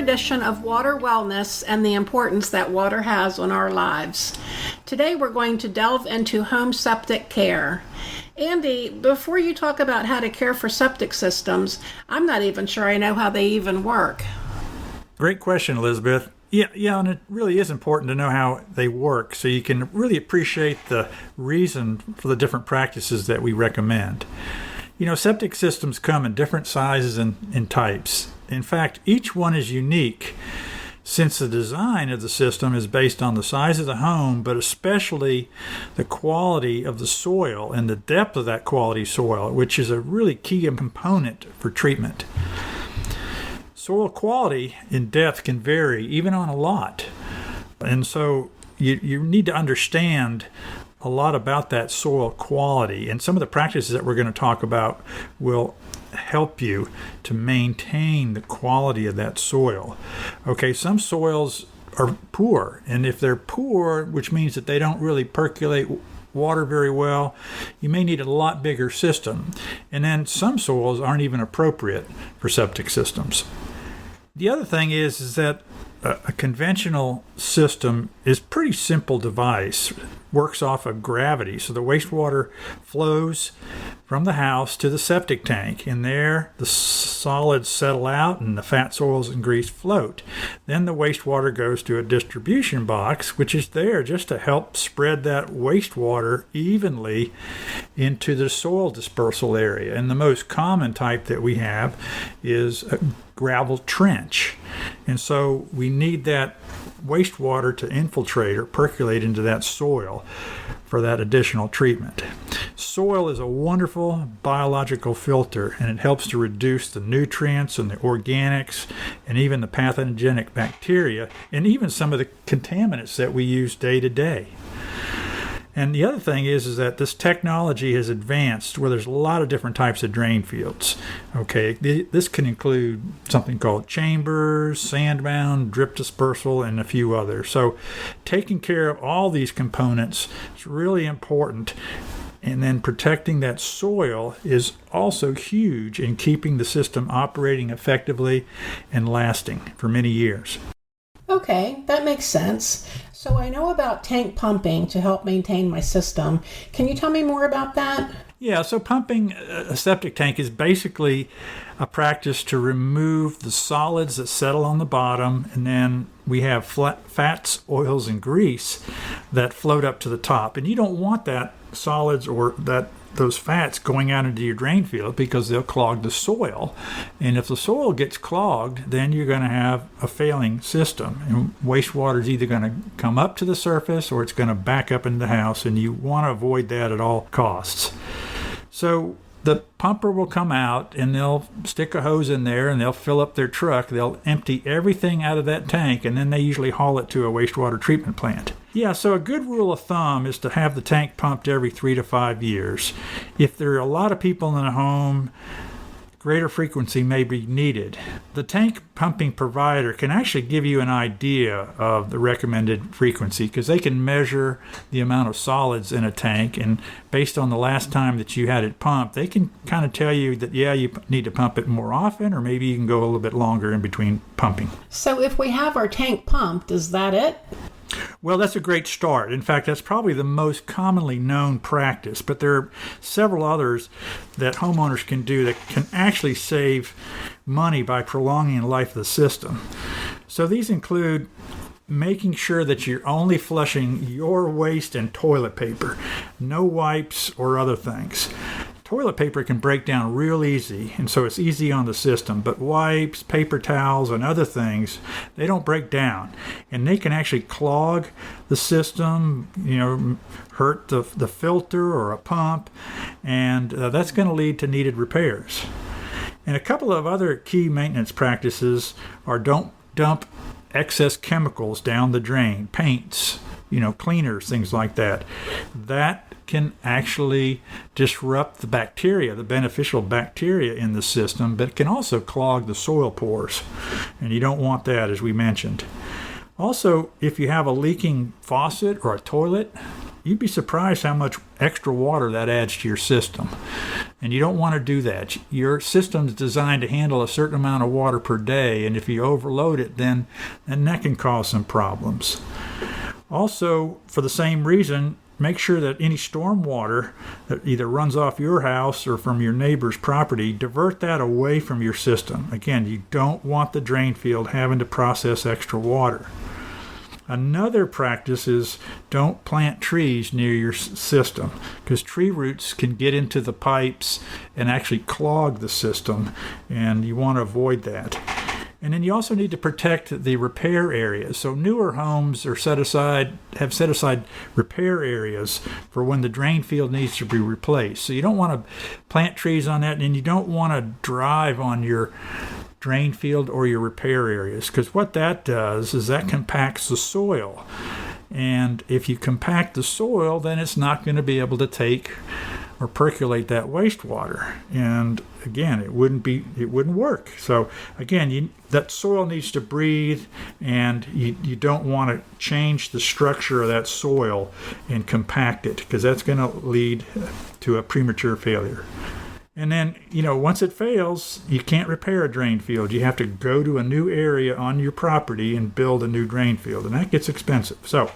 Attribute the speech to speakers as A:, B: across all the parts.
A: edition of Water Wellness and the importance that water has on our lives. Today we're going to delve into home septic care. Andy, before you talk about how to care for septic systems, I'm not even sure I know how they even work.
B: Great question, Elizabeth. Yeah, and it really is important to know how they work so you can really appreciate the reason for the different practices that we recommend. Septic systems come in different sizes and types. In fact, each one is unique since the design of the system is based on the size of the home, but especially the quality of the soil and the depth of that quality soil, which is a really key component for treatment. Soil quality in depth can vary even on a lot. And so you need to understand a lot about that soil quality. And some of the practices that we're going to talk about will help you to maintain the quality of that soil. Okay, some soils are poor. And if they're poor, which means that they don't really percolate water very well, you may need a lot bigger system. And then some soils aren't even appropriate for septic systems. The other thing is that a conventional system is a pretty simple device, works off of gravity. So the wastewater flows from the house to the septic tank, and there the solids settle out and the fat, soils, and grease float. Then the wastewater goes to a distribution box, which is there just to help spread that wastewater evenly into the soil dispersal area. And the most common type that we have is a gravel trench. And so we need that wastewater to infiltrate or percolate into that soil for that additional treatment. Soil is a wonderful biological filter, and it helps to reduce the nutrients and the organics and even the pathogenic bacteria and even some of the contaminants that we use day to day. And the other thing is that this technology has advanced where there's a lot of different types of drain fields. Okay, this can include something called chambers, sand mound, drip dispersal, and a few others. So taking care of all these components is really important. And then protecting that soil is also huge in keeping the system operating effectively and lasting for many years.
A: Okay, that makes sense. So I know about tank pumping to help maintain my system. Can you tell me more about that?
B: Yeah, so pumping a septic tank is basically a practice to remove the solids that settle on the bottom, and then we have fats, oils, and grease that float up to the top. And you don't want that solids or those fats going out into your drain field because they'll clog the soil. And if the soil gets clogged, then you're going to have a failing system. And wastewater is either going to come up to the surface or it's going to back up into the house, and you want to avoid that at all costs. So the pumper will come out and they'll stick a hose in there and they'll fill up their truck. They'll empty everything out of that tank, and then they usually haul it to a wastewater treatment plant. Yeah, so a good rule of thumb is to have the tank pumped every 3 to 5 years. If there are a lot of people in the home, greater frequency may be needed. The tank pumping provider can actually give you an idea of the recommended frequency because they can measure the amount of solids in a tank, and based on the last time that you had it pumped, they can kind of tell you that, yeah, you need to pump it more often, or maybe you can go a little bit longer in between pumping.
A: So if we have our tank pumped, is that it?
B: Well, that's a great start. In fact, that's probably the most commonly known practice, but there are several others that homeowners can do that can actually save money by prolonging the life of the system. So these include making sure that you're only flushing your waste and toilet paper, no wipes or other things. Toilet paper can break down real easy, and so it's easy on the system, but wipes, paper towels, and other things, they don't break down, and they can actually clog the system, hurt the filter or a pump, and that's going to lead to needed repairs. And a couple of other key maintenance practices are don't dump excess chemicals down the drain, paints, cleaners, things like that. That can actually disrupt the bacteria, the beneficial bacteria in the system, but it can also clog the soil pores. And you don't want that, as we mentioned. Also, if you have a leaking faucet or a toilet, you'd be surprised how much extra water that adds to your system. And you don't want to do that. Your system's designed to handle a certain amount of water per day, and if you overload it, then that can cause some problems. Also, for the same reason, make sure that any storm water that either runs off your house or from your neighbor's property, divert that away from your system. Again, you don't want the drain field having to process extra water. Another practice is don't plant trees near your system, because tree roots can get into the pipes and actually clog the system, and you want to avoid that. And then you also need to protect the repair areas. So newer homes have set aside repair areas for when the drain field needs to be replaced. So you don't want to plant trees on that, and you don't want to drive on your drain field or your repair areas, because what that does is that compacts the soil. And if you compact the soil, then it's not going to be able to take or percolate that wastewater. And again, it wouldn't work. So again, that soil needs to breathe, and you don't want to change the structure of that soil and compact it, because that's going to lead to a premature failure. And then, once it fails, you can't repair a drain field. You have to go to a new area on your property and build a new drain field, and that gets expensive. So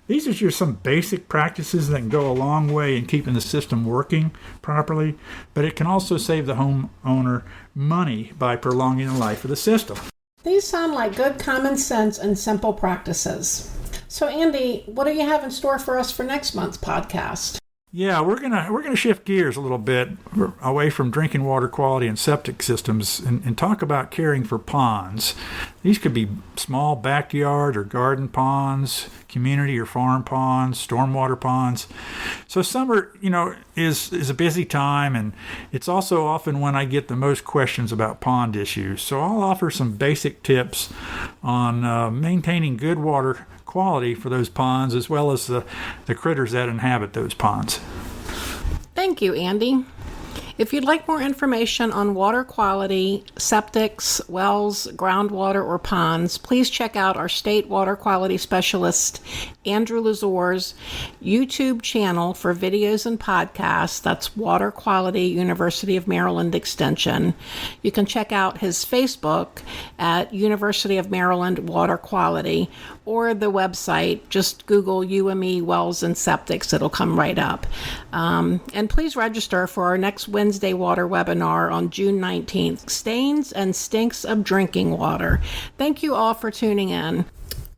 B: these are just some basic practices that can go a long way in keeping the system working properly, but it can also save the homeowner money by prolonging the life of the system.
A: These sound like good common sense and simple practices. So Andy, what do you have in store for us for next month's podcast?
B: Yeah, we're gonna shift gears a little bit away from drinking water quality and septic systems and talk about caring for ponds. These could be small backyard or garden ponds, community or farm ponds, stormwater ponds. So summer, is a busy time, and it's also often when I get the most questions about pond issues. So I'll offer some basic tips on maintaining good water quality for those ponds, as well as the critters that inhabit those ponds.
A: Thank you, Andy. If you'd like more information on water quality, septics, wells, groundwater, or ponds, please check out our state water quality specialist, Andrew Lazor's YouTube channel for videos and podcasts. That's Water Quality University of Maryland Extension. You can check out his Facebook at University of Maryland Water Quality, or the website. Just Google UME Wells and Septics. It'll come right up. And please register for our next Wednesday water webinar on June 19th, Stains and Stinks of Drinking Water. Thank you all for tuning in.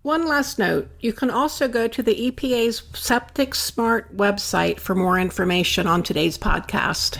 A: One last note, you can also go to the EPA's Septic Smart website for more information on today's podcast.